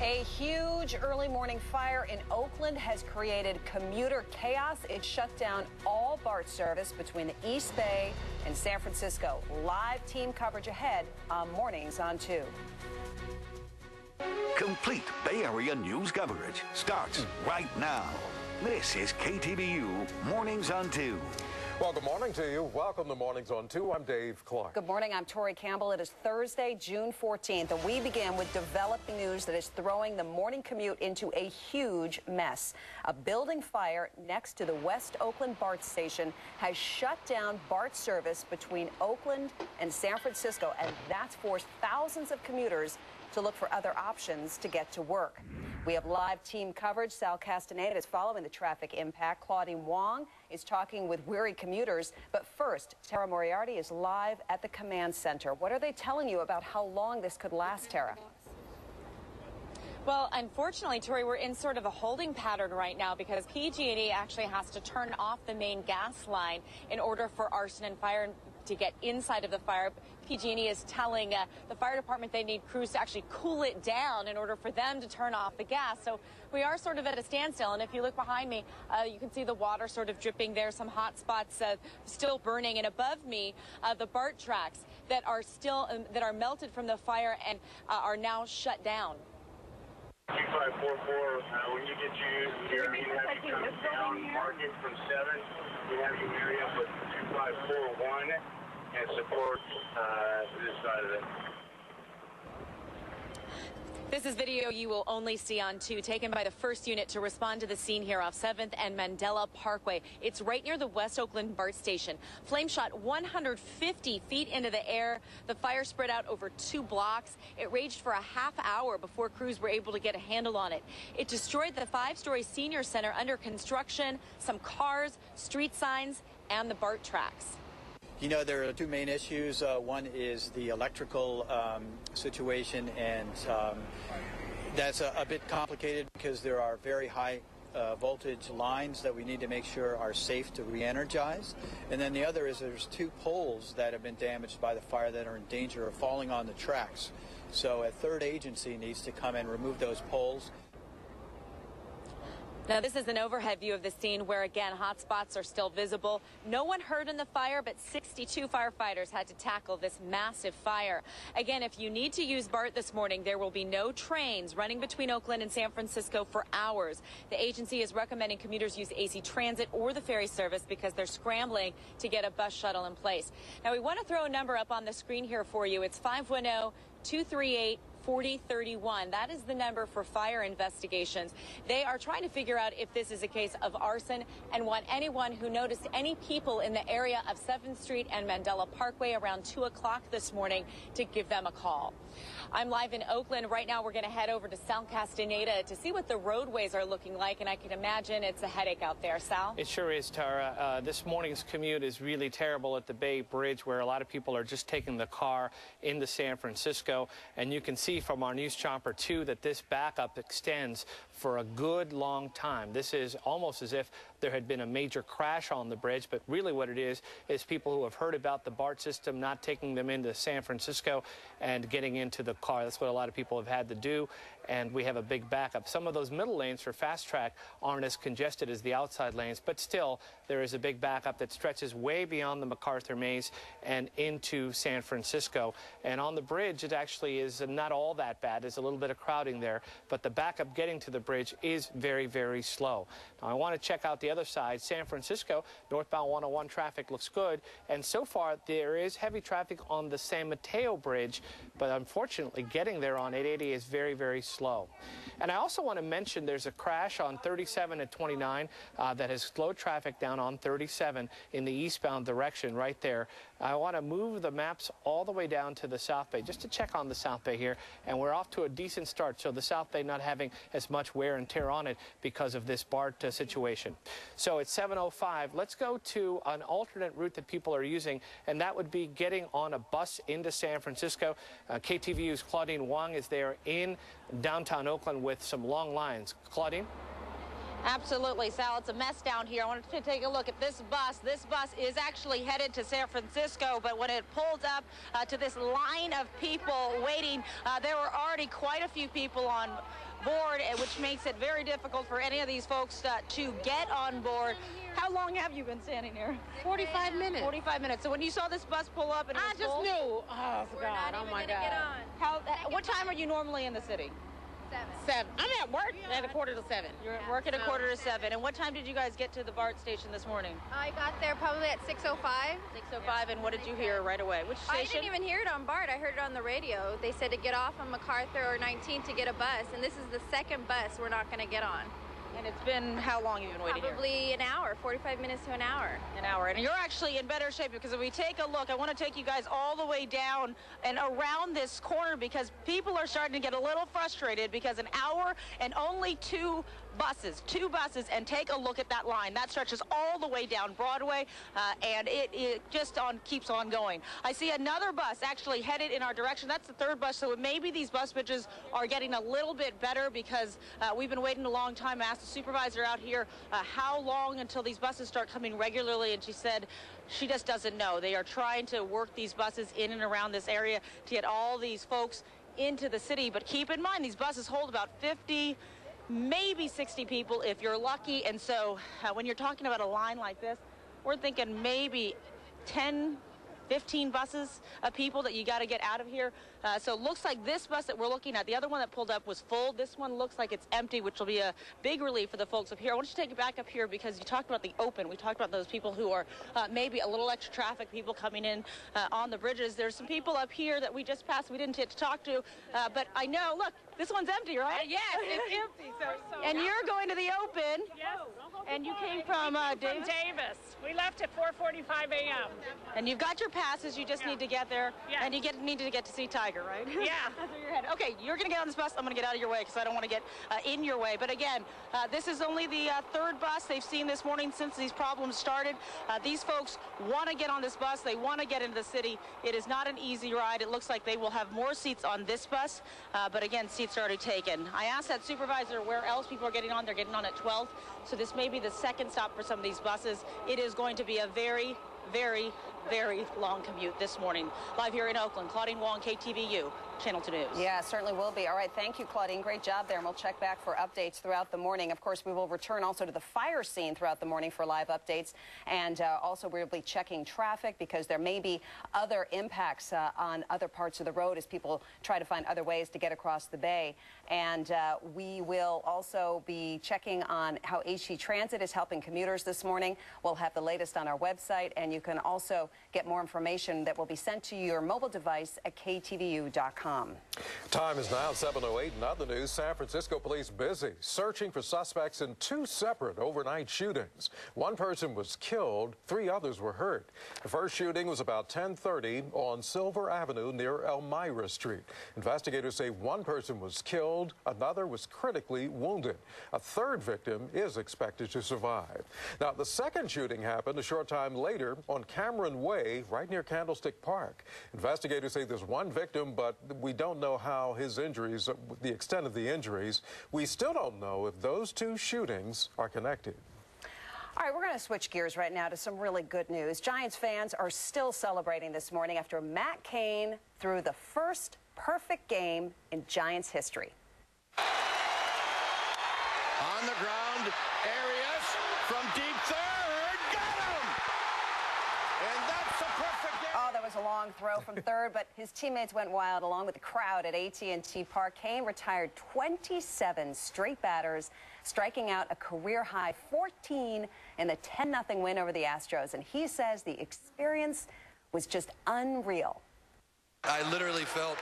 A huge early morning fire in Oakland has created commuter chaos. It shut down all BART service between the East Bay and San Francisco. Live team coverage ahead on Mornings on 2. Complete Bay Area news coverage starts right now. This is KTVU Mornings on 2. Well, good morning to you. Welcome to Mornings on 2. I'm Dave Clark. Good morning. I'm Tori Campbell. It is Thursday, June 14th, and we begin with developing news that is throwing the morning commute into a huge mess. A building fire next to the West Oakland BART station has shut down BART service between Oakland and San Francisco, and that's forced thousands of commuters to look for other options to get to work. We have live team coverage. Sal Castaneda is following the traffic impact. Claudine Wong is talking with weary commuters. But first, Tara Moriarty is live at the command center. What are they telling you about how long this could last, Tara? Well, unfortunately, Tori, we're in sort of a holding pattern right now because PG&E actually has to turn off the main gas line in order for arson and fire to get inside of the fire. PG&E is telling the fire department they need crews to actually cool it down in order for them to turn off the gas. So we are sort of at a standstill. And if you look behind me, you can see the water sort of dripping there, some hot spots still burning. And above me, the BART tracks that are still that are melted from the fire and are now shut down. 2544, when you get here, you have you come down Market from 7. You have you marry up with 2541 and support this side of it. This is video you will only see on 2, taken by the first unit to respond to the scene here off 7th and Mandela Parkway. It's right near the West Oakland BART station. Flame shot 150 feet into the air. The fire spread out over 2 blocks. It raged for a half hour before crews were able to get a handle on it. It destroyed the 5-story senior center under construction, some cars, street signs, and the BART tracks. You know, there are 2 main issues. One is the electrical situation, and that's a bit complicated because there are very high voltage lines that we need to make sure are safe to re-energize. And then the other is there's 2 poles that have been damaged by the fire that are in danger of falling on the tracks. So a third agency needs to come and remove those poles. Now, this is an overhead view of the scene where, again, hot spots are still visible. No one hurt in the fire, but 62 firefighters had to tackle this massive fire. Again, if you need to use BART this morning, there will be no trains running between Oakland and San Francisco for hours. The agency is recommending commuters use AC Transit or the ferry service because they're scrambling to get a bus shuttle in place. Now, we want to throw a number up on the screen here for you. It's 510-238-4031. That is the number for fire investigations. They are trying to figure out if this is a case of arson and want anyone who noticed any people in the area of 7th Street and Mandela Parkway around 2 o'clock this morning to give them a call. I'm live in Oakland. Right now, we're going to head over to Sal Castaneda to see what the roadways are looking like, and I can imagine it's a headache out there. Sal? It sure is, Tara. This morning's commute is really terrible at the Bay Bridge, where a lot of people are just taking the car into San Francisco, and you can see from our News Chopper 2 that this backup extends for a good long time. This is almost as if there had been a major crash on the bridge, but really what it is people who have heard about the BART system not taking them into San Francisco and getting into the car. That's what a lot of people have had to do, and we have a big backup. Some of those middle lanes for fast track aren't as congested as the outside lanes, but still there is a big backup that stretches way beyond the MacArthur Maze and into San Francisco. And on the bridge, it actually is not all that bad. There's a little bit of crowding there, but the backup getting to the bridge is very, very slow. Now, I want to check out the other side. San Francisco, northbound 101 traffic looks good, and so far there is heavy traffic on the San Mateo Bridge, but unfortunately getting there on 880 is very, very slow. And I also want to mention there's a crash on 37 and 29 that has slowed traffic down on 37 in the eastbound direction right there. I want to move the maps all the way down to the South Bay just to check on the South Bay here, and we're off to a decent start, so the South Bay not having as much wear and tear on it because of this BART situation. So it's 7:05. Let's go to an alternate route that people are using, and that would be getting on a bus into San Francisco. KTVU's Claudine Wong is there in downtown Oakland with some long lines. Claudine? Absolutely, Sal. It's a mess down here. I wanted to take a look at this bus. This bus is actually headed to San Francisco, but when it pulled up to this line of people waiting, there were already quite a few people on board, which makes it very difficult for any of these folks to get on board. How long have you been standing here? 45 minutes. 45 minutes. So when you saw this bus pull up and it was I just full, knew. Oh, God. Oh, my God. what time are you normally in the city? 7. I'm at work at 6:45. You're at work at 6:45. And what time did you guys get to the BART station this morning? I got there probably at 6:05. 6:05. And what did you hear right away? Which station? I didn't even hear it on BART. I heard it on the radio. They said to get off on MacArthur or 19 to get a bus, and this is the second bus we're not going to get on. And it's been, how long have you been waiting Probably here? an hour, 45 minutes to an hour. An hour. And you're actually in better shape because if we take a look, I want to take you guys all the way down and around this corner because people are starting to get a little frustrated because an hour and only two buses, and take a look at that line. That stretches all the way down Broadway, and it just keeps on going. I see another bus actually headed in our direction. That's the third bus, so maybe these bus bridges are getting a little bit better because we've been waiting a long time. I asked the supervisor out here how long until these buses start coming regularly, and she said she just doesn't know. They are trying to work these buses in and around this area to get all these folks into the city, but keep in mind these buses hold about 50, maybe 60 people if you're lucky, and so when you're talking about a line like this, we're thinking maybe 10, 15 buses of people that you got to get out of here. So it looks like this bus that we're looking at, the other one that pulled up was full. This one looks like it's empty, which will be a big relief for the folks up here. I want you to take it back up here because you talked about the open. We talked about those people who are maybe a little extra traffic, people coming in on the bridges. There's some people up here that we just passed we didn't get to talk to, but I know, look, this one's empty, right? Yes, it's empty. And you're going to the open. Yes. And you came from Davis? We left at 4:45 a.m. And you've got your passes. You just need to get there. Yes. And you need to get to see Tiger, right? Yeah. That's where you're headed. Okay, you're going to get on this bus. I'm going to get out of your way because I don't want to get in your way. But again, this is only the third bus they've seen this morning since these problems started. These folks want to get on this bus. They want to get into the city. It is not an easy ride. It looks like they will have more seats on this bus. But again, seats are already taken. I asked that supervisor where else people are getting on. They're getting on at 12. So this may be the second stop for some of these buses. It is going to be a very, very, very long commute this morning. Live here in Oakland, Claudine Wong, KTVU, Channel 2 News. Yeah, certainly will be. All right, thank you, Claudine. Great job there, and we'll check back for updates throughout the morning. Of course, we will return also to the fire scene throughout the morning for live updates, and also we'll be checking traffic because there may be other impacts on other parts of the road as people try to find other ways to get across the bay. And we will also be checking on how HT Transit is helping commuters this morning. We'll have the latest on our website, and you can also get more information that will be sent to your mobile device at ktvu.com. Time is now 7:08. In other news, San Francisco police busy searching for suspects in two separate overnight shootings. One person was killed, 3 others were hurt. The first shooting was about 10:30 on Silver Avenue near Elmira Street. Investigators say one person was killed, another was critically wounded. A third victim is expected to survive. Now, the second shooting happened a short time later on Cameron Way, right near Candlestick Park. Investigators say there's one victim, but we don't know how his injuries, the extent of the injuries. We still don't know if those two shootings are connected. All right, we're going to switch gears right now to some really good news. Giants fans are still celebrating this morning after Matt Cain threw the first perfect game in Giants history. On the ground, Arias from deep third, got him! And that's a perfect game. Oh, that was a long throw from third, but his teammates went wild along with the crowd at AT&T Park. Cain retired 27 straight batters, striking out a career-high 14 in the 10-0 win over the Astros. And he says the experience was just unreal. I literally felt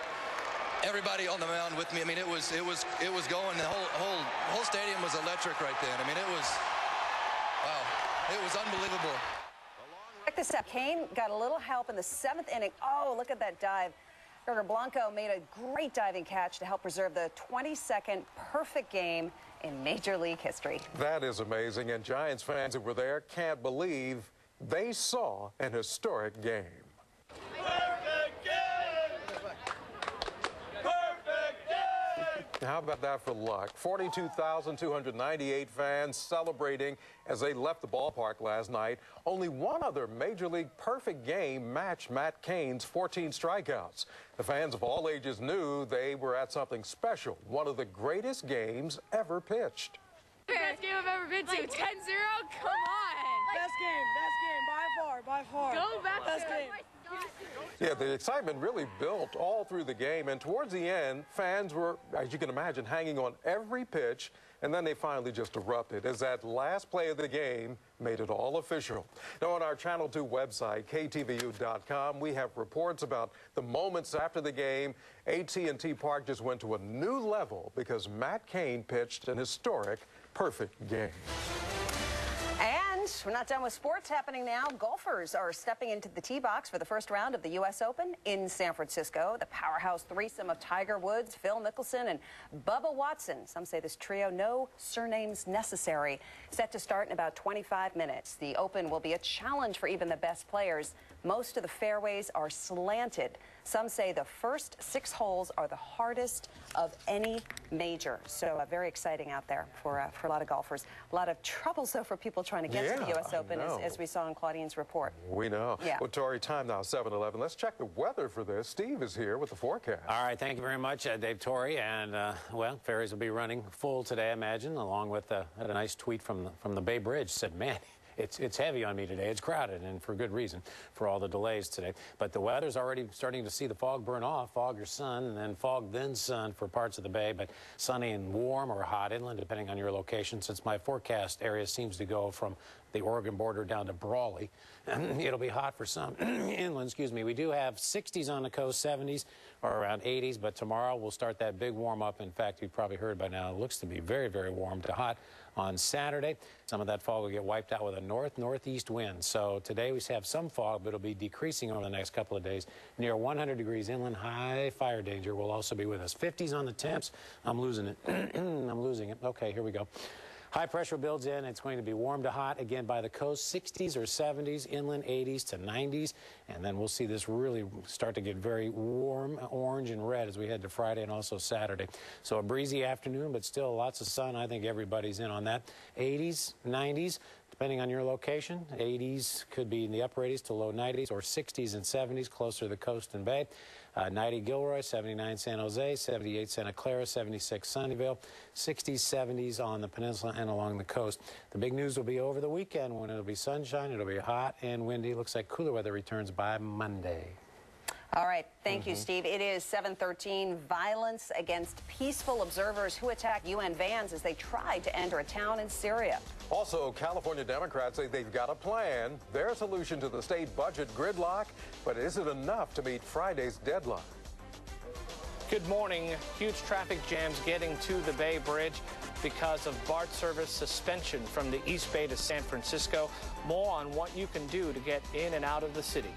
everybody on the mound with me. I mean, it was going. The whole stadium was electric right then. I mean, it was, wow, it was unbelievable. Check this out. Cain got a little help in the 7th inning. Oh, look at that dive. Gregor Blanco made a great diving catch to help preserve the 22nd perfect game in Major League history. That is amazing, and Giants fans who were there can't believe they saw an historic game. Perfect game! Perfect game! How about that for luck? 42,298 fans celebrating as they left the ballpark last night. Only one other Major League perfect game matched Matt Cain's 14 strikeouts. The fans of all ages knew they were at something special, one of the greatest games ever pitched. Best game I've ever been to. 10-0? Come on. Best game, by far. Go back. Best game. Yeah, the excitement really built all through the game, and towards the end, fans were, as you can imagine, hanging on every pitch, and then they finally just erupted as that last play of the game made it all official. Now, on our Channel 2 website, ktvu.com, we have reports about the moments after the game. AT&T Park just went to a new level because Matt Cain pitched an historic perfect game. And we're not done with sports happening now. Golfers are stepping into the tee box for the first round of the U.S. Open in San Francisco. The powerhouse threesome of Tiger Woods, Phil Mickelson, and Bubba Watson. Some say this trio, no surnames necessary, set to start in about 25 minutes. The Open will be a challenge for even the best players. Most of the fairways are slanted. Some say the first 6 holes are the hardest of any major. So very exciting out there for a lot of golfers. A lot of troubles, though, for people trying to get to the U.S. Open, as we saw in Claudine's report. We know. Yeah. Well, Tori, time now, 7:11. Let's check the weather for this. Steve is here with the forecast. All right, thank you very much, Dave Torrey. And, well, ferries will be running full today, I imagine, along with I had a nice tweet from the Bay Bridge. Said, man, it's heavy on me today. It's crowded, and for good reason, for all the delays today. But the weather's already starting to see the fog burn off, fog or sun, and then fog, then sun for parts of the bay, but sunny and warm or hot inland, depending on your location, since my forecast area seems to go from the Oregon border down to Brawley. It'll be hot for some inland, excuse me. We do have 60s on the coast, 70s or around 80s, but tomorrow we'll start that big warm-up. In fact, you've probably heard by now, it looks to be very, very warm to hot on Saturday. Some of that fog will get wiped out with a northeast wind. So today we have some fog, but it'll be decreasing over the next couple of days. Near 100 degrees inland, high fire danger will also be with us. 50s on the temps. I'm losing it. I'm losing it. Okay, here we go. High pressure builds in. It's going to be warm to hot again by the coast, 60s or 70s, inland 80s to 90s. And then we'll see this really start to get very warm, orange and red as we head to Friday and also Saturday. So a breezy afternoon, but still lots of sun. I think everybody's in on that. 80s, 90s. Depending on your location, 80s could be in the upper 80s to low 90s, or 60s and 70s closer to the coast and bay. 90 Gilroy, 79 San Jose, 78 Santa Clara, 76 Sunnyvale, 60s, 70s on the peninsula and along the coast. The big news will be over the weekend when it'll be sunshine, it'll be hot and windy. Looks like cooler weather returns by Monday. All right. Thank you, Steve. It is 7:13. Violence against peaceful observers who attacked UN vans as they tried to enter a town in Syria. Also, California Democrats say they've got a plan, their solution to the state budget gridlock, but is it enough to meet Friday's deadline? Good morning. Huge traffic jams getting to the Bay Bridge because of BART service suspension from the East Bay to San Francisco. More on what you can do to get in and out of the city.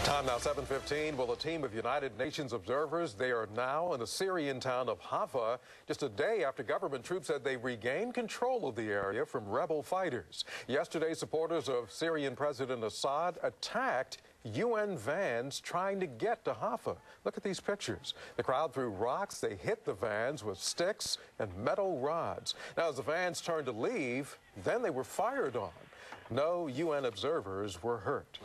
Time now, 7:15. Well, a team of United Nations observers, they are now in the Syrian town of Haifa, just a day after government troops said they regained control of the area from rebel fighters. Yesterday, supporters of Syrian President Assad attacked UN vans trying to get to Haifa. Look at these pictures. The crowd threw rocks. They hit the vans with sticks and metal rods. Now, as the vans turned to leave, then they were fired on. No UN observers were hurt.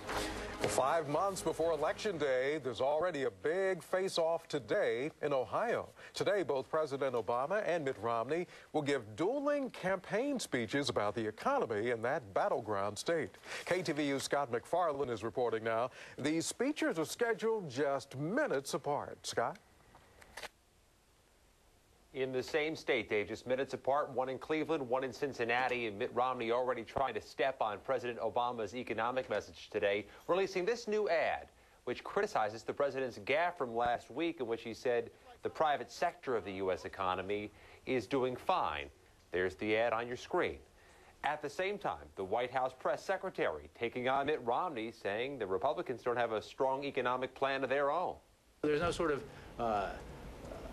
Well, 5 months before Election Day, there's already a big face-off today in Ohio. Today, both President Obama and Mitt Romney will give dueling campaign speeches about the economy in that battleground state. KTVU's Scott McFarland is reporting now. These speeches are scheduled just minutes apart. Scott? In the same state, Dave, just minutes apart, one in Cleveland, one in Cincinnati, and Mitt Romney already trying to step on President Obama's economic message today, releasing this new ad, which criticizes the president's gaffe from last week in which he said the private sector of the U.S. economy is doing fine. There's the ad on your screen. At the same time, the White House press secretary taking on Mitt Romney, saying the Republicans don't have a strong economic plan of their own. There's no sort of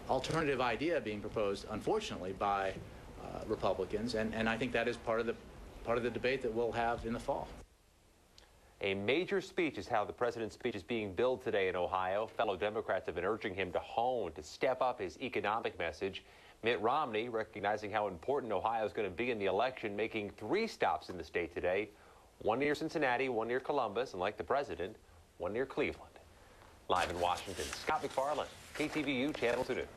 alternative idea being proposed, unfortunately, by Republicans, and I think that is part of the debate that we'll have in the fall. A major speech is how the president's speech is being billed today in Ohio. Fellow Democrats have been urging him to step up his economic message. Mitt Romney, recognizing how important Ohio is going to be in the election, making 3 stops in the state today. 1 near Cincinnati, 1 near Columbus, and like the president, 1 near Cleveland. Live in Washington, Scott McFarland, KTVU Channel 2 News.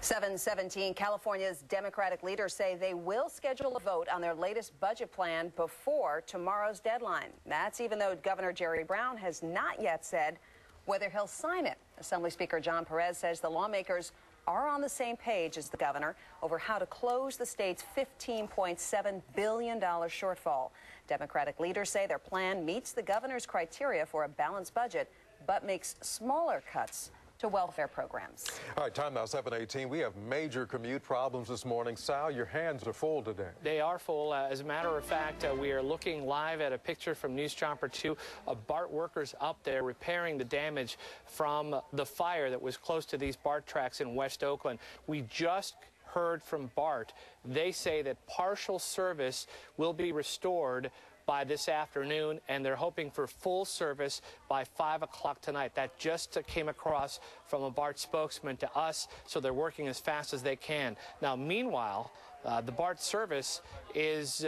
7:17, California's Democratic leaders say they will schedule a vote on their latest budget plan before tomorrow's deadline. That's even though Governor Jerry Brown has not yet said whether he'll sign it. Assembly Speaker John Perez says the lawmakers are on the same page as the governor over how to close the state's $15.7 billion shortfall. Democratic leaders say their plan meets the governor's criteria for a balanced budget, but makes smaller cuts to welfare programs. All right, time now 7:18. We have major commute problems this morning. Sal, your hands are full today. They are full. As a matter of fact, we are looking live at a picture from News Chopper 2 of BART workers up there repairing the damage from the fire that was close to these BART tracks in West Oakland. We just heard from BART. They say that partial service will be restored by this afternoon, and they're hoping for full service by 5 o'clock tonight. That just came across from a BART spokesman to us, so they're working as fast as they can. Now, meanwhile, the BART service is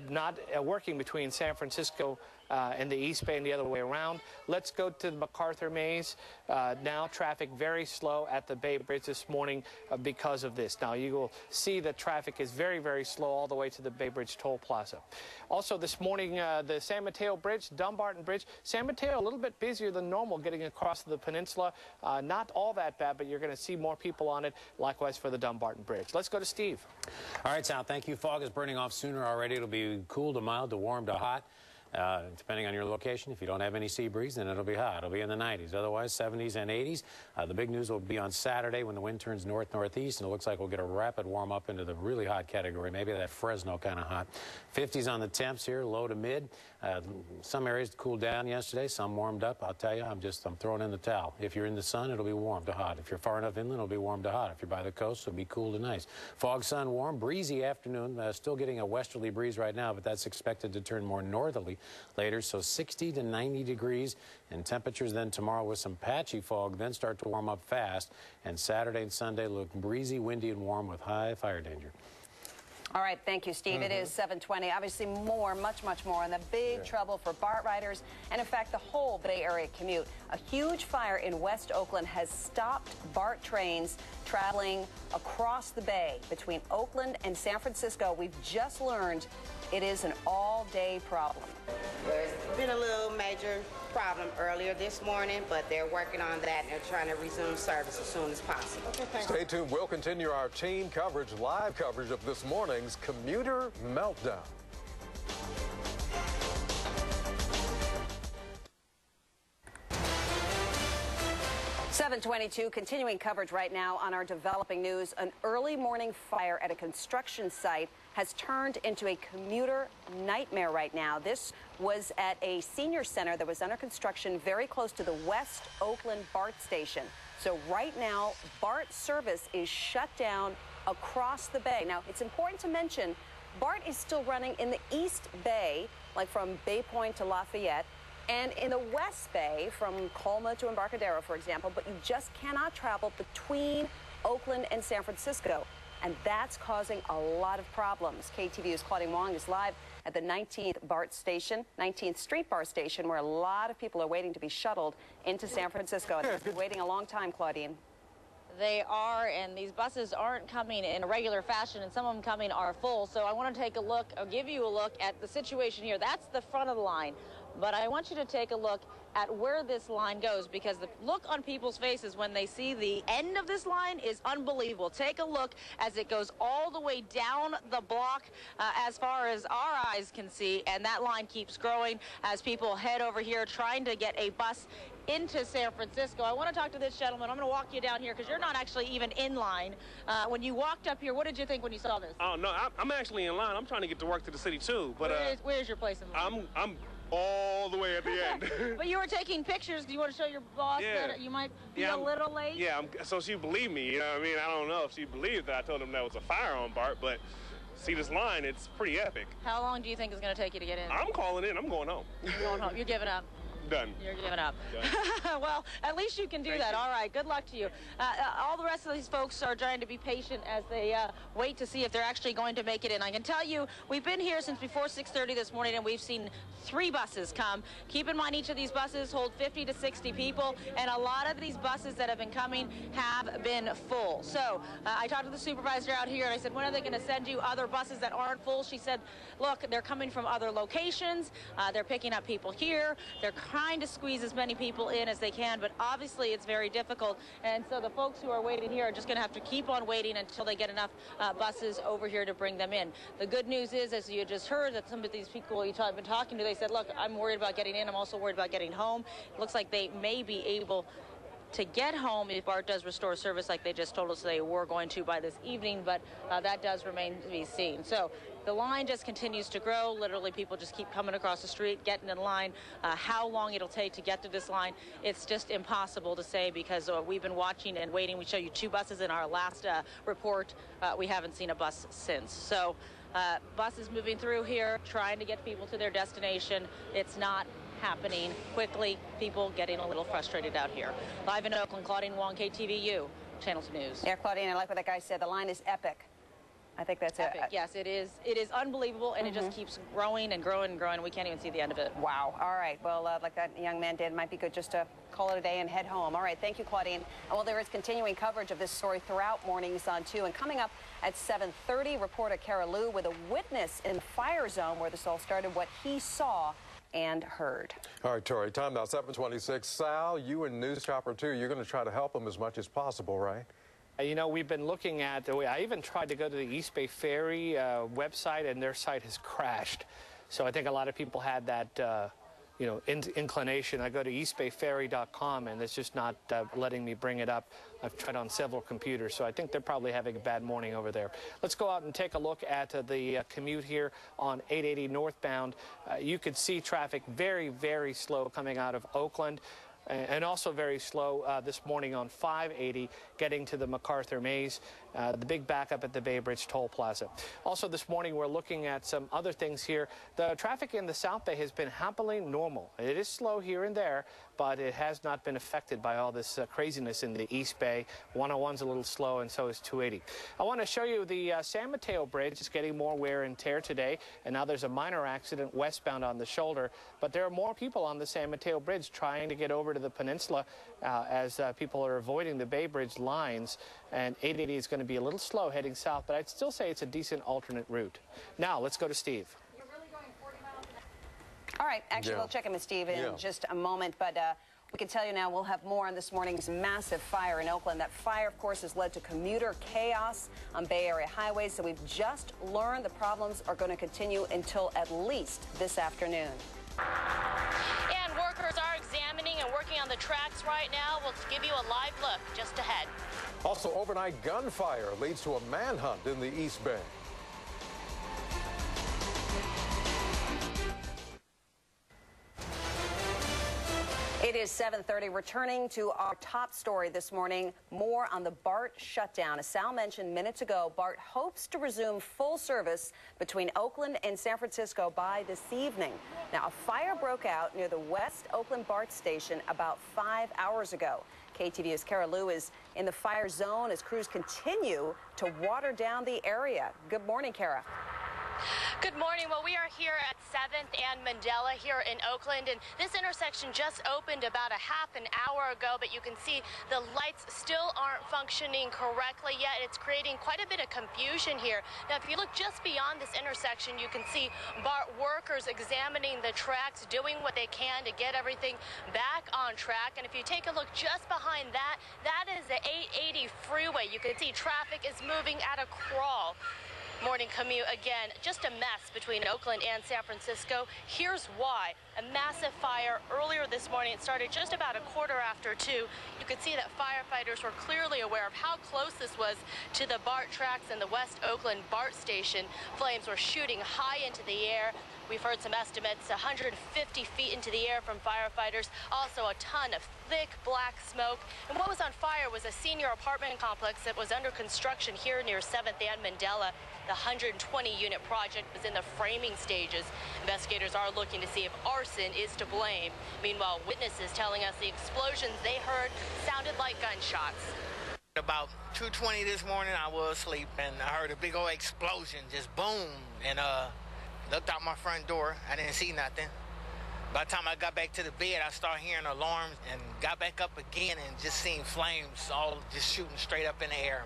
not working between San Francisco and the East Bay and the other way around. Let's go to the MacArthur Maze. Now traffic very slow at the Bay Bridge this morning because of this. Now you will see that traffic is very, very slow all the way to the Bay Bridge Toll Plaza. Also this morning, the San Mateo Bridge, Dumbarton Bridge. San Mateo a little bit busier than normal getting across the peninsula. Not all that bad, but you're going to see more people on it. Likewise for the Dumbarton Bridge. Let's go to Steve. All right, Sal, thank you. Fog is burning off sooner already. It'll be cool to mild to warm to hot. Depending on your location, if you don't have any sea breeze, then it'll be hot. It'll be in the 90s. Otherwise, 70s and 80s. The big news will be on Saturday when the wind turns north-northeast, and it looks like we'll get a rapid warm-up into the really hot category, maybe that Fresno kind of hot. 50s on the temps here, low to mid. Some areas cooled down yesterday, some warmed up. I'll tell you, I'm throwing in the towel. If you're in the sun, it'll be warm to hot. If you're far enough inland, it'll be warm to hot. If you're by the coast, it'll be cool to nice. Fog, sun, warm, breezy afternoon. Still getting a westerly breeze right now, but that's expected to turn more northerly later. So 60 to 90 degrees, and temperatures then tomorrow with some patchy fog then start to warm up fast, and Saturday and Sunday look breezy, windy, and warm with high fire danger. All right, thank you, Steve. It is 7:20. Obviously much more, and the big trouble for BART riders and, in fact, the whole Bay Area commute. A huge fire in West Oakland has stopped BART trains traveling across the bay between Oakland and San Francisco. We've just learned it is an all-day problem. There's been a little major problem earlier this morning, but they're working on that and they're trying to resume service as soon as possible. Stay tuned. We'll continue our team coverage, live coverage of this morning's commuter meltdown. (7:22), continuing coverage right now on our developing news. An early morning fire at a construction site has turned into a commuter nightmare right now. This was at a senior center that was under construction very close to the West Oakland BART station. So right now, BART service is shut down across the bay. Now, it's important to mention BART is still running in the East Bay, like from Bay Point to Lafayette, and in the West Bay from Colma to Embarcadero, for example, but you just cannot travel between Oakland and San Francisco. And that's causing a lot of problems. KTVU's Claudine Wong is live at the 19th BART station, 19th Street BART station, where a lot of people are waiting to be shuttled into San Francisco. And they've been waiting a long time, Claudine. They are, and these buses aren't coming in a regular fashion, and some of them coming are full. So I want to take a look, or give you a look at the situation here. That's the front of the line. But I want you to take a look at where this line goes, because the look on people's faces when they see the end of this line is unbelievable. Take a look as it goes all the way down the block as far as our eyes can see, and that line keeps growing as people head over here trying to get a bus into San Francisco. I want to talk to this gentleman. I'm going to walk you down here because you're not actually even in line. When you walked up here, what did you think when you saw this? Oh, no, I'm actually in line. I'm trying to get to work to the city, too. But where's your place in line? I'm all the way at the end. But you were taking pictures. Do you want to show your boss that you might be a little late? Yeah, so she believed me. You know what I mean? I don't know if she believed that I told him that was a fire on BART, but see this line. It's pretty epic. How long do you think it's going to take you to get in? I'm calling in. I'm going home. You're going home. You're giving up. Done. You're giving up. Well, at least you can do that. All right. Good luck to you. All the rest of these folks are trying to be patient as they wait to see if they're actually going to make it in. I can tell you, we've been here since before 6:30 this morning, and we've seen 3 buses come. Keep in mind, each of these buses hold 50 to 60 people, and a lot of these buses that have been coming have been full. So I talked to the supervisor out here, and I said, when are they going to send you other buses that aren't full? She said, look, they're coming from other locations. They're picking up people here. They're trying to squeeze as many people in as they can, but obviously it's very difficult. And so the folks who are waiting here are just going to have to keep on waiting until they get enough buses over here to bring them in. The good news is, as you just heard, that some of these people I've been talking to, they said, look, I'm worried about getting in. I'm also worried about getting home. It looks like they may be able to get home if BART does restore service like they just told us they were going to by this evening, but that does remain to be seen. So the line just continues to grow. Literally, people just keep coming across the street, getting in line. How long it'll take to get to this line, it's just impossible to say, because we've been watching and waiting. We show you 2 buses in our last report. We haven't seen a bus since. So buses moving through here, trying to get people to their destination. It's not happening quickly. People getting a little frustrated out here. Live in Oakland, Claudine Wong, KTVU, Channel 2 News. Yeah, Claudine, I like what that guy said. The line is epic. I think that's epic. Yes, it is. It is unbelievable, and it just keeps growing and growing and growing. We can't even see the end of it. Wow. All right. Well, like that young man did, it might be good just to call it a day and head home. All right. Thank you, Claudine. Well, there is continuing coverage of this story throughout mornings on 2. And coming up at 7:30, reporter Kara Lou with a witness in the fire zone where this all started, what he saw and heard. All right, Tori, time now 7:26. Sal, you and News Chopper 2, you're going to try to help them as much as possible, right? You know, we've been looking at the way I even tried to go to the East Bay Ferry website, and their site has crashed. So I think a lot of people had that, you know, inclination. I go to eastbayferry.com, and it's just not letting me bring it up. I've tried on several computers, so I think they're probably having a bad morning over there. Let's go out and take a look at the commute here on 880 northbound. You could see traffic very, very slow coming out of Oakland. And also very slow this morning on 580 getting to the MacArthur Maze, the big backup at the Bay Bridge Toll Plaza. Also this morning we're looking at some other things here. The traffic in the South Bay has been happily normal. It is slow here and there, but it has not been affected by all this craziness in the East Bay. 101's a little slow, and so is 280. I want to show you the San Mateo Bridge. It's getting more wear and tear today, and now there's a minor accident westbound on the shoulder, but there are more people on the San Mateo Bridge trying to get over to the peninsula as people are avoiding the Bay Bridge lines, and 880 is going to be a little slow heading south, but I'd still say it's a decent alternate route. Now, let's go to Steve. All right, actually, we'll check in with Steve in just a moment, but we can tell you now we'll have more on this morning's massive fire in Oakland. That fire, of course, has led to commuter chaos on Bay Area highways, so we've just learned the problems are going to continue until at least this afternoon. And workers are examining and working on the tracks right now. We'll give you a live look just ahead. Also, overnight gunfire leads to a manhunt in the East Bay. It is 7:30. Returning to our top story this morning, more on the BART shutdown. As Sal mentioned minutes ago, BART hopes to resume full service between Oakland and San Francisco by this evening. Now, a fire broke out near the West Oakland BART station about 5 hours ago. KTVU's Kara Lou is in the fire zone as crews continue to water down the area. Good morning, Kara. Good morning. Well, we are here at 7th and Mandela here in Oakland, and this intersection just opened about a half an hour ago, but you can see the lights still aren't functioning correctly yet. It's creating quite a bit of confusion here. Now, if you look just beyond this intersection, you can see BART workers examining the tracks, doing what they can to get everything back on track. And if you take a look just behind that, that is the 880 freeway. You can see traffic is moving at a crawl. Morning commute again, just a mess between Oakland and San Francisco. Here's why. A massive fire earlier this morning. It started just about 2:15. You could see that firefighters were clearly aware of how close this was to the BART tracks in the West Oakland BART station. Flames were shooting high into the air. We've heard some estimates 150 feet into the air from firefighters. Also a ton of thick black smoke. And what was on fire was a senior apartment complex that was under construction here near 7th and Mandela. The 120-unit project was in the framing stages. Investigators are looking to see if arson is to blame. Meanwhile, witnesses telling us the explosions they heard sounded like gunshots. About 2:20 this morning, I was asleep, and I heard a big old explosion, just boom, and looked out my front door. I didn't see nothing. By the time I got back to the bed, I started hearing alarms and got back up again and just seen flames all just shooting straight up in the air.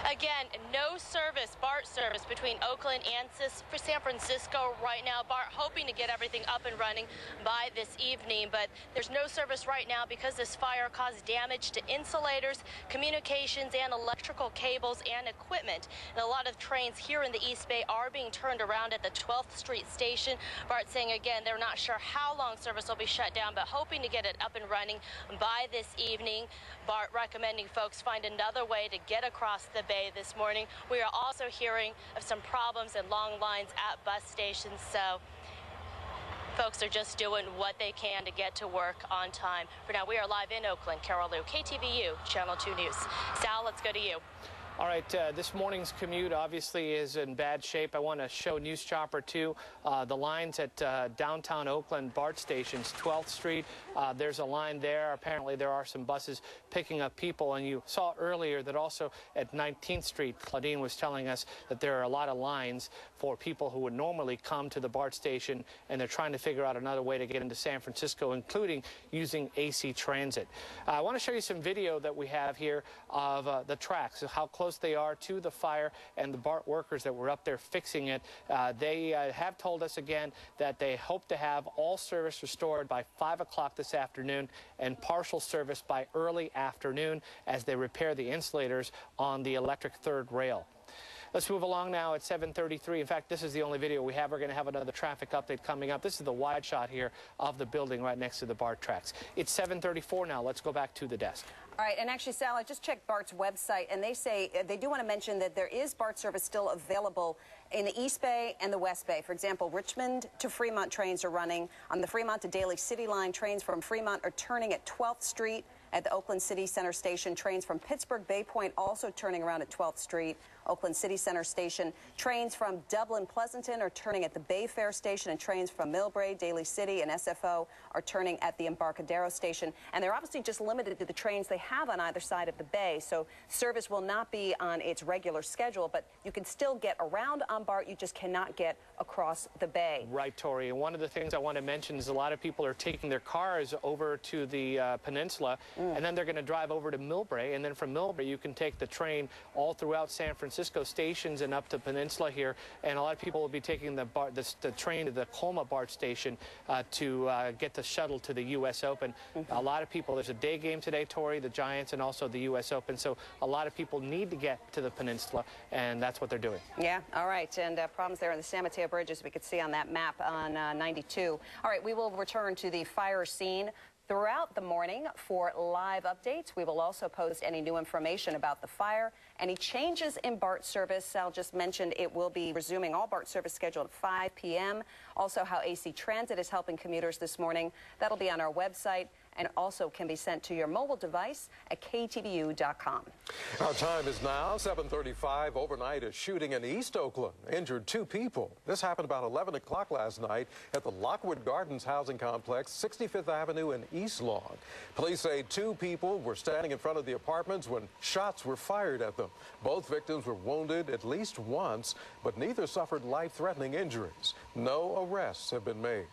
Again, no service, BART service between Oakland and San Francisco right now. BART hoping to get everything up and running by this evening, but there's no service right now because this fire caused damage to insulators, communications, and electrical cables and equipment. And a lot of trains here in the East Bay are being turned around at the 12th Street station. BART saying again they're not sure how long service will be shut down, but hoping to get it up and running by this evening. BART recommending folks find another way to get across the bay this morning. We are also hearing of some problems and long lines at bus stations, so folks are just doing what they can to get to work on time. For now, we are live in Oakland. Carol Liu, KTVU, Channel 2 News. Sal, let's go to you. All right, this morning's commute obviously is in bad shape. I want to show News Chopper 2 the lines at downtown Oakland BART stations, 12th Street. There's a line there. Apparently there are some buses picking up people, and you saw earlier that also at 19th Street, Claudine was telling us that there are a lot of lines for people who would normally come to the BART station, and they're trying to figure out another way to get into San Francisco, including using AC Transit. I want to show you some video that we have here of the tracks, how close they are to the fire, and the BART workers that were up there fixing it. They have told us again that they hope to have all service restored by 5 o'clock this afternoon and partial service by early afternoon as they repair the insulators on the electric third rail. Let's move along now at 7:33. In fact, this is the only video we have. We're going to have another traffic update coming up. This is the wide shot here of the building right next to the BART tracks. It's 7:34 now. Let's go back to the desk. All right, and actually, Sal, I just checked BART's website, and they say they do want to mention that there is BART service still available in the East Bay and the West Bay. For example, Richmond to Fremont trains are running. On the Fremont to Daly City line, trains from Fremont are turning at 12th Street. At the Oakland City Center Station, trains from Pittsburgh Bay Point also turning around at 12th Street. Oakland City Center Station, trains from Dublin Pleasanton are turning at the Bayfair Station, and trains from Millbrae, Daly City, and SFO are turning at the Embarcadero Station. And they're obviously just limited to the trains they have on either side of the bay, so service will not be on its regular schedule, but you can still get around on BART. You just cannot get across the bay. Right, Tori. And one of the things I want to mention is a lot of people are taking their cars over to the peninsula, and then they're going to drive over to Millbrae, and then from Millbrae you can take the train all throughout San Francisco stations and up to Peninsula here, and a lot of people will be taking the train to the Colma BART station to get the shuttle to the U.S. Open. A lot of people, there's a day game today, Tori, the Giants, and also the U.S. Open, so a lot of people need to get to the Peninsula, and that's what they're doing. Yeah, all right, and problems there in the San Mateo Bridge, as we could see on that map on 92. All right, we will return to the fire scene throughout the morning for live updates. We will also post any new information about the fire, any changes in BART service. Sal just mentioned it will be resuming all BART service scheduled at 5 p.m. Also, how AC Transit is helping commuters this morning. That'll be on our website, and also can be sent to your mobile device at ktvu.com. Our time is now 7:35. Overnight, a shooting in East Oakland injured 2 people. This happened about 11 o'clock last night at the Lockwood Gardens housing complex, 65th Avenue and East Lawn. Police say 2 people were standing in front of the apartments when shots were fired at them. Both victims were wounded at least once, but neither suffered life-threatening injuries. No arrests have been made.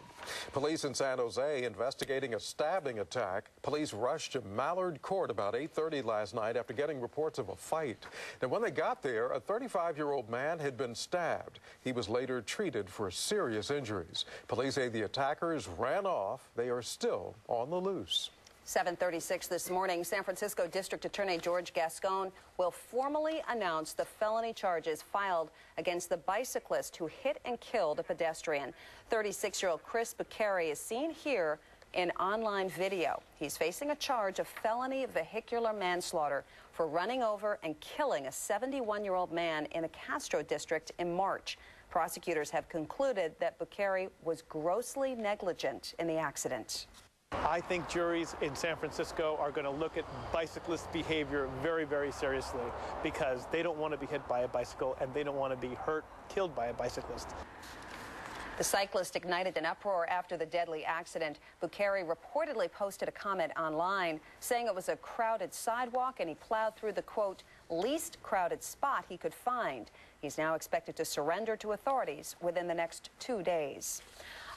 Police in San Jose investigating a stabbing attack. Police rushed to Mallard Court about 8:30 last night after getting reports of a fight. Now, when they got there, a 35-year-old man had been stabbed. He was later treated for serious injuries. Police say the attackers ran off. They are still on the loose. 7:36 this morning, San Francisco District Attorney George Gascon will formally announce the felony charges filed against the bicyclist who hit and killed a pedestrian. 36-year-old Chris Bucari is seen here in online video. He's facing a charge of felony vehicular manslaughter for running over and killing a 71-year-old man in the Castro district in March. Prosecutors have concluded that Bukhari was grossly negligent in the accident. I think juries in San Francisco are going to look at bicyclist behavior very, very seriously because they don't want to be hit by a bicycle and they don't want to be hurt, killed by a bicyclist. The cyclist ignited an uproar after the deadly accident. Bukhari reportedly posted a comment online saying it was a crowded sidewalk and he plowed through the, quote, least crowded spot he could find. He's now expected to surrender to authorities within the next 2 days.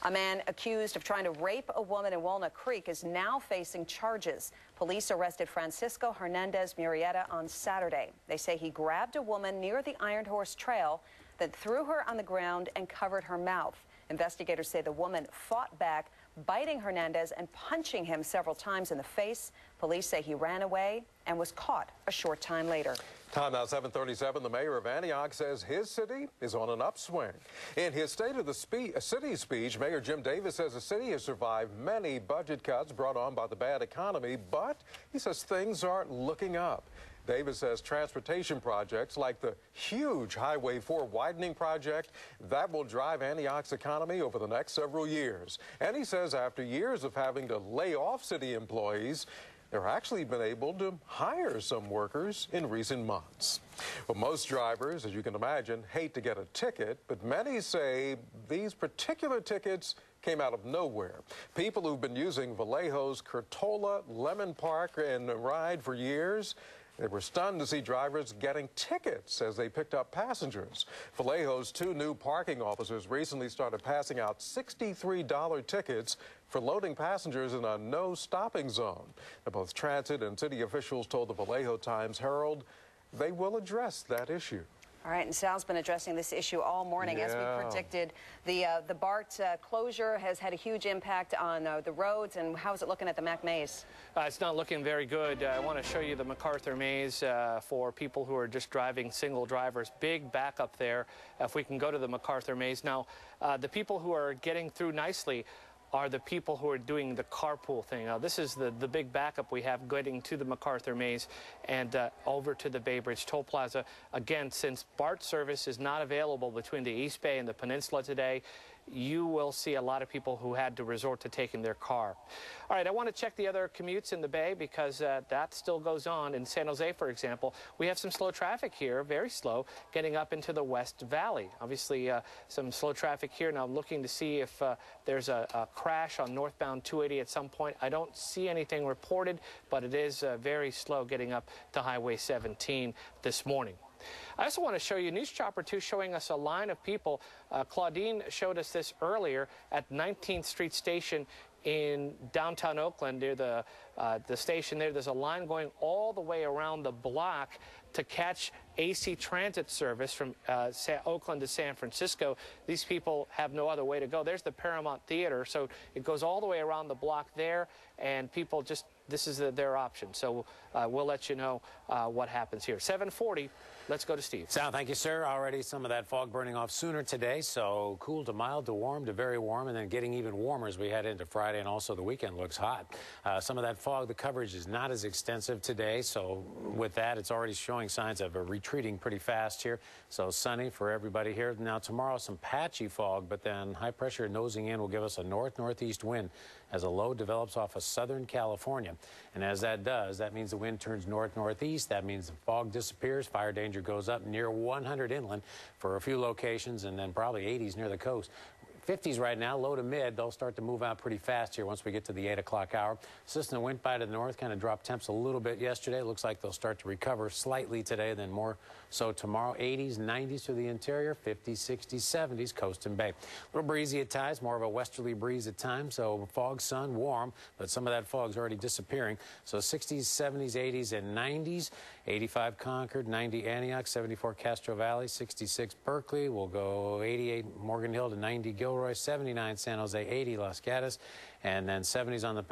A man accused of trying to rape a woman in Walnut Creek is now facing charges. Police arrested Francisco Hernandez Murrieta on Saturday. They say he grabbed a woman near the Iron Horse Trail, then threw her on the ground and covered her mouth. Investigators say the woman fought back, biting Hernandez and punching him several times in the face. Police say he ran away and was caught a short time later. Time now 7:37. The mayor of Antioch says his city is on an upswing. In his State of the City speech, Mayor Jim Davis says the city has survived many budget cuts brought on by the bad economy, but he says things aren't looking up. Davis says transportation projects like the huge Highway 4 widening project, that will drive Antioch's economy over the next several years. And he says after years of having to lay off city employees, they've actually been able to hire some workers in recent months. Well, most drivers, as you can imagine, hate to get a ticket, but many say these particular tickets came out of nowhere. People who've been using Vallejo's Curtola Lemon Park and Ride for years, they were stunned to see drivers getting tickets as they picked up passengers. Vallejo's 2 new parking officers recently started passing out $63 tickets for loading passengers in a no stopping zone. Now, both transit and city officials told the Vallejo Times-Herald they will address that issue. All right, and Sal's been addressing this issue all morning. As we predicted, the BART closure has had a huge impact on the roads. And how is it looking at the Mac Maze? It's not looking very good. I want to show you the MacArthur Maze for people who are just driving single drivers. Big backup there. If we can go to the MacArthur Maze. Now, the people who are getting through nicely are the people who are doing the carpool thing. Now, this is the big backup we have getting to the MacArthur Maze and over to the Bay Bridge Toll Plaza. Again, since BART service is not available between the East Bay and the Peninsula today, you will see a lot of people who had to resort to taking their car. All right, I want to check the other commutes in the Bay because that still goes on. In San Jose, for example, we have some slow traffic here, very slow, getting up into the West Valley. Obviously, some slow traffic here. Now, I'm looking to see if there's a crash on northbound 280 at some point. I don't see anything reported, but it is very slow getting up to Highway 17 this morning. I also want to show you News Chopper 2 showing us a line of people. Claudine showed us this earlier at 19th Street Station in downtown Oakland near the station there. There's a line going all the way around the block to catch AC transit service from Oakland to San Francisco. These people have no other way to go. There's the Paramount Theater, so it goes all the way around the block there, and people just, this is their option. So we'll let you know what happens here. 7:40. Let's go to Steve. Sal, thank you, sir. Already some of that fog burning off sooner today, so cool to mild to warm to very warm, and then getting even warmer as we head into Friday, and also the weekend looks hot. Some of that fog, the coverage is not as extensive today, so with that, it's already showing signs of retreating pretty fast here. So sunny for everybody here. Now tomorrow, some patchy fog, but then high pressure nosing in will give us a north-northeast wind as a low develops off of southern California. And as that does, that means the wind turns north-northeast. That means the fog disappears. Fire danger goes up near 100 inland for a few locations, and then probably 80s near the coast. 50s right now, low to mid. They'll start to move out pretty fast here once we get to the 8 o'clock hour. System went by to the north, kind of dropped temps a little bit yesterday. Looks like they'll start to recover slightly today, then more so tomorrow. 80s, 90s to the interior, 50s, 60s, 70s, coast and bay. A little breezy at times, more of a westerly breeze at times. So fog, sun, warm, but some of that fog's already disappearing. So 60s, 70s, 80s, and 90s. 85 Concord, 90 Antioch, 74 Castro Valley, 66 Berkeley. We'll go 88 Morgan Hill to 90 Gilroy, 79 San Jose, 80 Los Gatos, and then 70s on the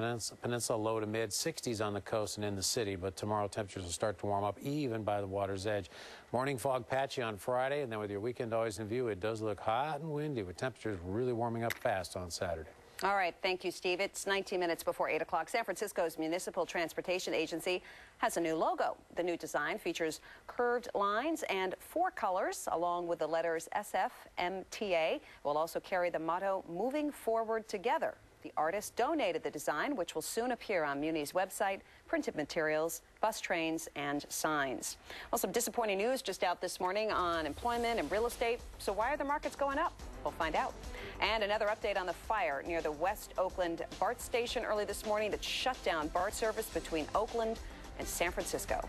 peninsula, low to mid, 60s on the coast and in the city. But tomorrow temperatures will start to warm up even by the water's edge. Morning fog patchy on Friday, and then with your weekend always in view, it does look hot and windy with temperatures really warming up fast on Saturday. All right, thank you, Steve. It's 19 minutes before 8 o'clock. San Francisco's Municipal Transportation Agency has a new logo. The new design features curved lines and 4 colors, along with the letters SFMTA. Will also carry the motto, "Moving Forward Together." The artist donated the design, which will soon appear on Muni's website, printed materials, bus trains, and signs. Well, some disappointing news just out this morning on employment and real estate. So why are the markets going up? We'll find out. And another update on the fire near the West Oakland BART station early this morning that shut down BART service between Oakland and San Francisco.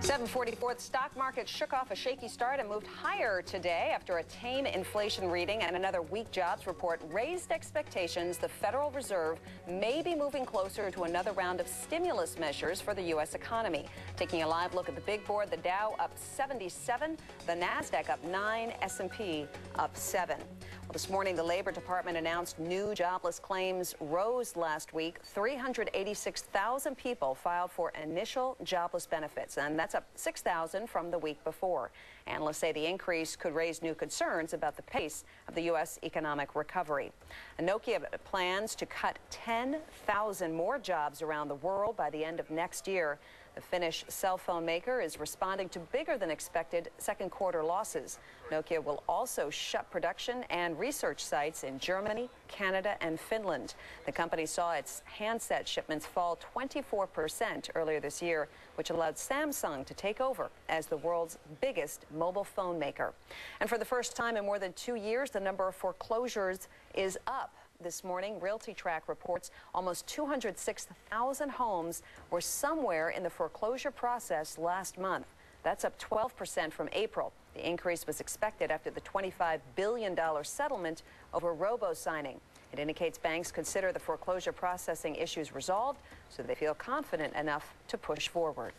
7:44, the stock market shook off a shaky start and moved higher today after a tame inflation reading and another weak jobs report raised expectations the Federal Reserve may be moving closer to another round of stimulus measures for the U.S. economy. Taking a live look at the big board, the Dow up 77, the NASDAQ up 9, S&P up 7. Well, this morning, the Labor Department announced new jobless claims rose last week. 386,000 people filed for initial jobless benefits, and that's up 6,000 from the week before. Analysts say the increase could raise new concerns about the pace of the U.S. economic recovery. And Nokia plans to cut 10,000 more jobs around the world by the end of next year. The Finnish cell phone maker is responding to bigger than expected second quarter losses. Nokia will also shut production and research sites in Germany, Canada, and Finland. The company saw its handset shipments fall 24% earlier this year, which allowed Samsung to take over as the world's biggest mobile phone maker. And for the first time in more than 2 years, the number of foreclosures is up. This morning, Realty Track reports almost 206,000 homes were somewhere in the foreclosure process last month. That's up 12% from April. The increase was expected after the $25 billion settlement over robo-signing. It indicates banks consider the foreclosure processing issues resolved, so they feel confident enough to push forward.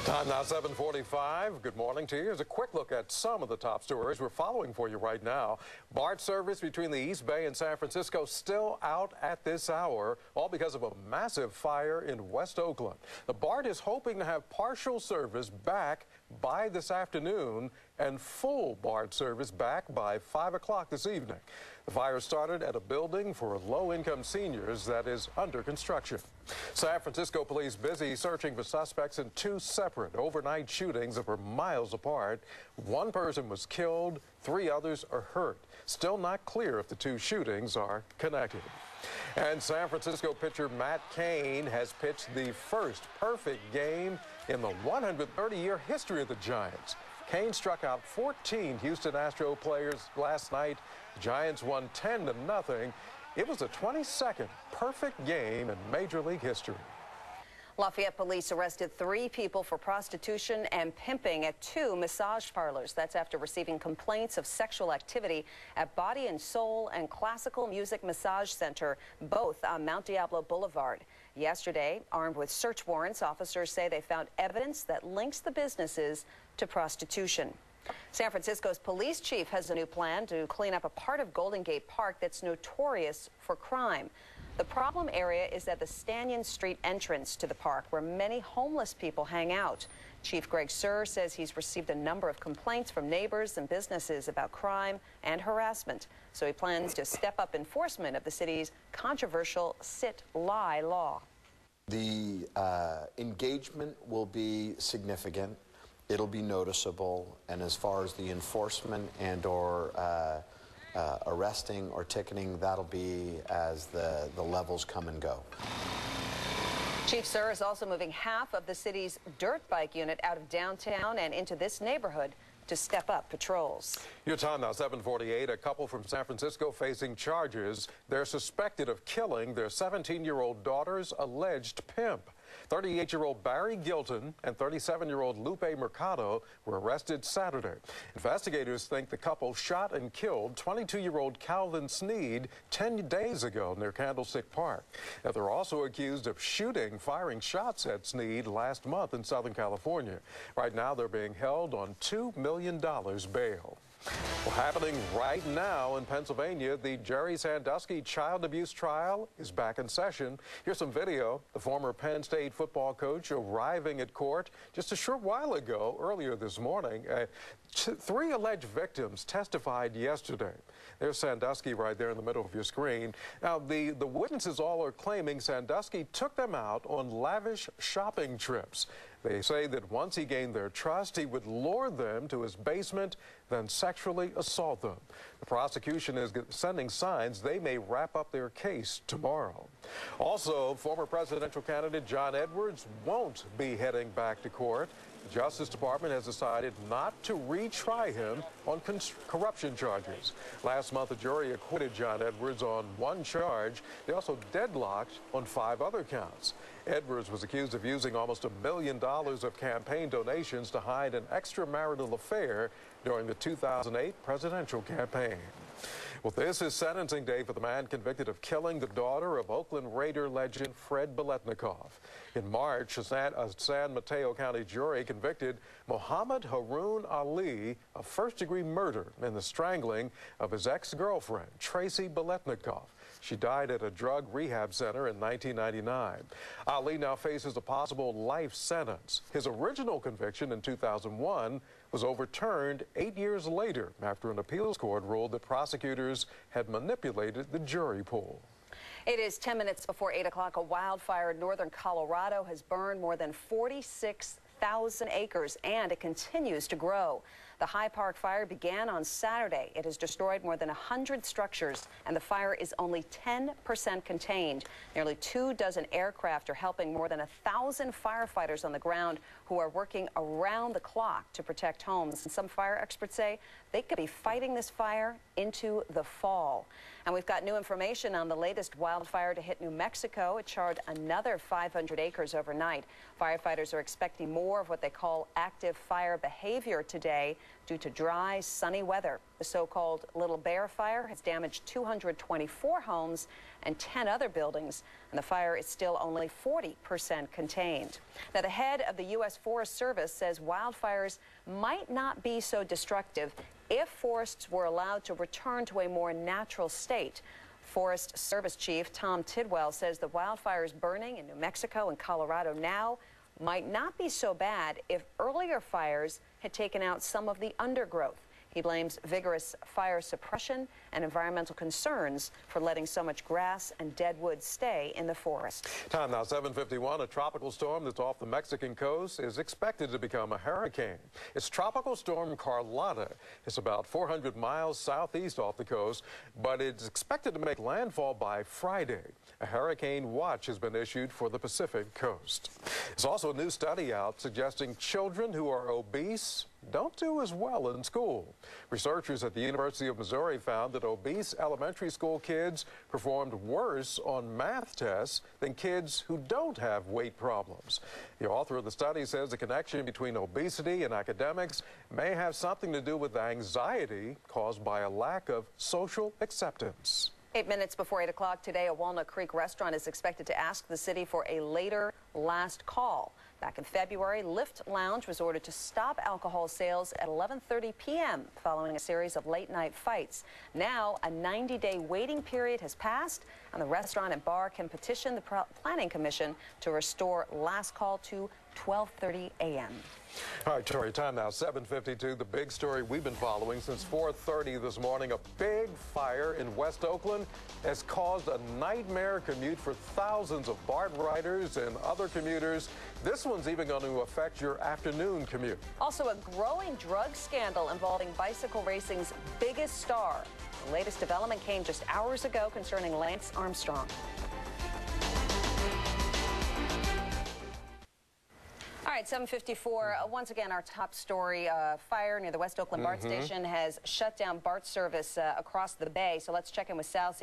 Time now 7:45. Good morning to you. Here's a quick look at some of the top stories we're following for you right now. BART service between the East Bay and San Francisco still out at this hour, all because of a massive fire in West Oakland. The BART is hoping to have partial service back by this afternoon and full BART service back by 5 o'clock this evening. The fire started at a building for low-income seniors that is under construction. San Francisco police busy searching for suspects in 2 separate overnight shootings that were miles apart. 1 person was killed, 3 others are hurt. Still not clear if the 2 shootings are connected. And San Francisco pitcher Matt Cain has pitched the first perfect game in the 130-year history of the Giants. Cain struck out 14 Houston Astros players last night. The Giants won 10-0. It was the 22nd perfect game in Major League history. Lafayette police arrested 3 people for prostitution and pimping at 2 massage parlors. That's after receiving complaints of sexual activity at Body and Soul and Classical Music Massage Center, both on Mount Diablo Boulevard. Yesterday, armed with search warrants, officers say they found evidence that links the businesses to prostitution. San Francisco's police chief has a new plan to clean up a part of Golden Gate Park that's notorious for crime. The problem area is at the Stanyan Street entrance to the park, where many homeless people hang out. Chief Greg Sir says he's received a number of complaints from neighbors and businesses about crime and harassment, so he plans to step up enforcement of the city's controversial sit-lie law. The engagement will be significant. It'll be noticeable, and as far as the enforcement and/or arresting or ticketing, that'll be as the levels come and go. Chief Sir is also moving half of the city's dirt bike unit out of downtown and into this neighborhood to step up patrols. Your time now, 7:48. A couple from San Francisco facing charges. They're suspected of killing their 17-year-old daughter's alleged pimp. 38-year-old Barry Gilton and 37-year-old Lupe Mercado were arrested Saturday. Investigators think the couple shot and killed 22-year-old Calvin Sneed 10 days ago near Candlestick Park. Now, they're also accused of firing shots at Sneed last month in Southern California. Right now, they're being held on $2 million bail. Well, happening right now in Pennsylvania, the Jerry Sandusky child abuse trial is back in session. Here's some video. The former Penn State football coach arriving at court just a short while ago, earlier this morning. 3 alleged victims testified yesterday. There's Sandusky right there in the middle of your screen. Now, the witnesses all are claiming Sandusky took them out on lavish shopping trips. They say that once he gained their trust, he would lure them to his basement, then sexually assault them. The prosecution is sending signs they may wrap up their case tomorrow. Also, former presidential candidate John Edwards won't be heading back to court. The Justice Department has decided not to retry him on corruption charges. Last month, a jury acquitted John Edwards on 1 charge. They also deadlocked on 5 other counts. Edwards was accused of using almost $1 million of campaign donations to hide an extramarital affair during the 2008 presidential campaign. Well, this is sentencing day for the man convicted of killing the daughter of Oakland Raider legend Fred Biletnikoff. In March, a San Mateo County jury convicted Mohammed Haroon Ali of first-degree murder in the strangling of his ex-girlfriend, Tracy Biletnikoff. She died at a drug rehab center in 1999. Ali now faces a possible life sentence. His original conviction in 2001 was overturned 8 years later after an appeals court ruled that prosecutors had manipulated the jury pool. It is 10 minutes before 8 o'clock. A wildfire in northern Colorado has burned more than 46,000 acres, and it continues to grow. The High Park fire began on Saturday. It has destroyed more than 100 structures, and the fire is only 10% contained. Nearly 24 aircraft are helping more than 1,000 firefighters on the ground who are working around the clock to protect homes. And some fire experts say they could be fighting this fire into the fall. And we've got new information on the latest wildfire to hit New Mexico. It charred another 500 acres overnight. Firefighters are expecting more of what they call active fire behavior today due to dry, sunny weather. The so-called Little Bear fire has damaged 224 homes and 10 other buildings, and the fire is still only 40% contained. Now, the head of the U.S. Forest Service says wildfires might not be so destructive if forests were allowed to return to a more natural state. Forest Service Chief Tom Tidwell says the wildfires burning in New Mexico and Colorado now might not be so bad if earlier fires had taken out some of the undergrowth. He blames vigorous fire suppression and environmental concerns for letting so much grass and dead wood stay in the forest. Time now 7:51. A tropical storm that's off the Mexican coast is expected to become a hurricane. It's Tropical Storm Carlotta. It's about 400 miles southeast off the coast, but it's expected to make landfall by Friday. A hurricane watch has been issued for the Pacific coast. There's also a new study out suggesting children who are obese don't do as well in school. Researchers at the University of Missouri found that obese elementary school kids performed worse on math tests than kids who don't have weight problems. The author of the study says the connection between obesity and academics may have something to do with anxiety caused by a lack of social acceptance. 8 minutes before 8 o'clock today, a Walnut Creek restaurant is expected to ask the city for a later last call. Back in February, Lift Lounge was ordered to stop alcohol sales at 11:30 p.m. following a series of late-night fights. Now, a 90-day waiting period has passed, and the restaurant and bar can petition the Planning Commission to restore last call to 12:30 a.m. All right, Tori, time now 7:52. The big story we've been following since 4:30 this morning. A big fire in West Oakland has caused a nightmare commute for thousands of BART riders and other commuters. This one's even going to affect your afternoon commute. Also, a growing drug scandal involving bicycle racing's biggest star. The latest development came just hours ago concerning Lance Armstrong. All right, 7:54. Once again, our top story, fire near the West Oakland BART station has shut down BART service across the bay. So let's check in with Sal.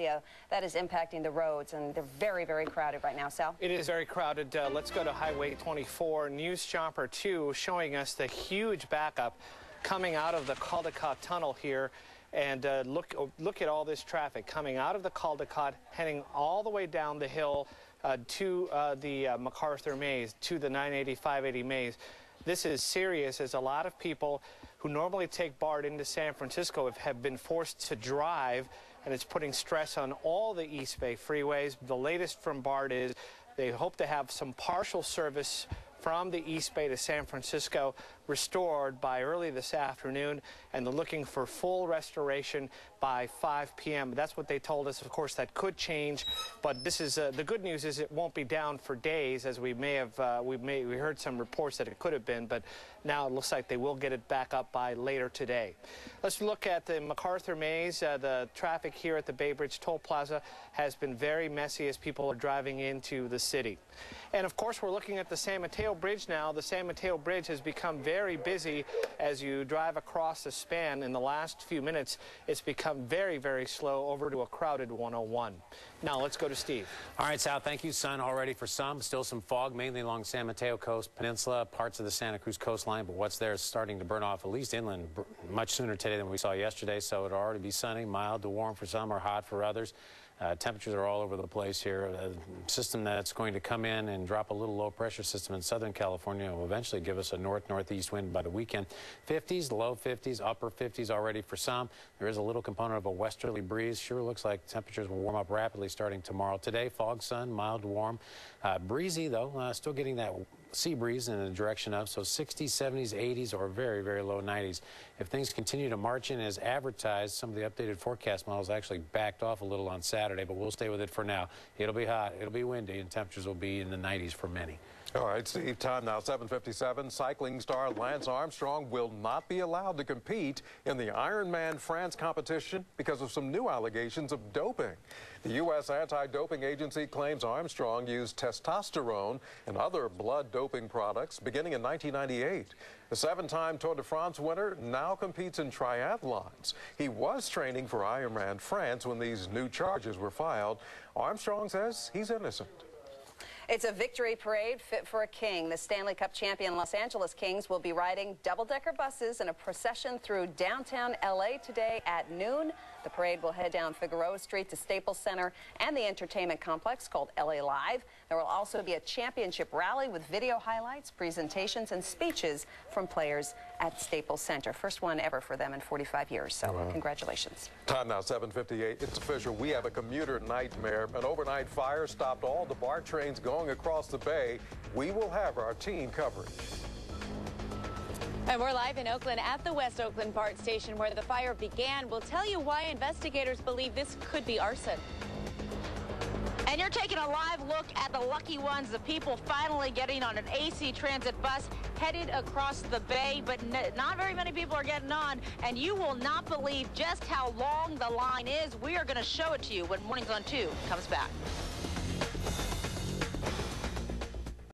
That is impacting the roads, and they're very, very crowded right now. Sal? It is very crowded. Let's go to Highway 24. News Chopper 2 showing us the huge backup coming out of the Caldecott Tunnel here. And look at all this traffic coming out of the Caldecott, heading all the way down the hill to the MacArthur Maze, to the 980, 580 Maze. This is serious, as a lot of people who normally take BART into San Francisco have been forced to drive, and it's putting stress on all the East Bay freeways. The latest from BART is they hope to have some partial service from the East Bay to San Francisco restored by early this afternoon, and they're looking for full restoration by 5 p.m. That's what they told us. Of course, that could change, but this is the good news is it won't be down for days, as we heard some reports that it could have been, but now it looks like they will get it back up by later today. Let's look at the MacArthur Maze. The traffic here at the Bay Bridge Toll Plaza has been very messy as people are driving into the city. And of course, we're looking at the San Mateo Bridge now. The San Mateo Bridge has become very busy as you drive across the span. In the last few minutes, it's become very, very slow over to a crowded 101. Now let's go to Steve. All right, Sal, thank you. Sun already for some. Still some fog, mainly along San Mateo Coast Peninsula, parts of the Santa Cruz coastline, but what's there is starting to burn off, at least inland, much sooner today than we saw yesterday, so it'll already be sunny, mild to warm for some or hot for others. Temperatures are all over the place here. A system that's going to come in and drop a little low-pressure system in Southern California will eventually give us a north-northeast wind by the weekend. 50s, low 50s, upper 50s already for some. There is a little component of a westerly breeze. Sure looks like temperatures will warm up rapidly starting tomorrow. Today, fog, sun, mild to warm. Breezy, though, still getting that sea breeze in the direction of, so 60s, 70s, 80s, or very, very low 90s. If things continue to march in as advertised, some of the updated forecast models actually backed off a little on Saturday, but we'll stay with it for now. It'll be hot, it'll be windy, and temperatures will be in the 90s for many. All right, Steve, time now 7:57. Cycling star Lance Armstrong will not be allowed to compete in the Ironman France competition because of some new allegations of doping. The U.S. Anti-Doping Agency claims Armstrong used testosterone and other blood doping products beginning in 1998. The 7-time Tour de France winner now competes in triathlons. He was training for Ironman France when these new charges were filed. Armstrong says he's innocent. It's a victory parade fit for a king. The Stanley Cup champion Los Angeles Kings will be riding double-decker buses in a procession through downtown L.A. today at noon. The parade will head down Figueroa Street to Staples Center and the entertainment complex called L.A. Live. There will also be a championship rally with video highlights, presentations, and speeches from players at Staples Center. First one ever for them in 45 years, so congratulations. Time now 7:58. It's official. We have a commuter nightmare. An overnight fire stopped all the BART trains going across the bay. We will have our team coverage. And we're live in Oakland at the West Oakland BART station where the fire began. We'll tell you why investigators believe this could be arson. And you're taking a live look at the lucky ones, the people finally getting on an AC Transit bus headed across the bay, but not very many people are getting on, and you will not believe just how long the line is. We are going to show it to you when Mornings on 2 comes back.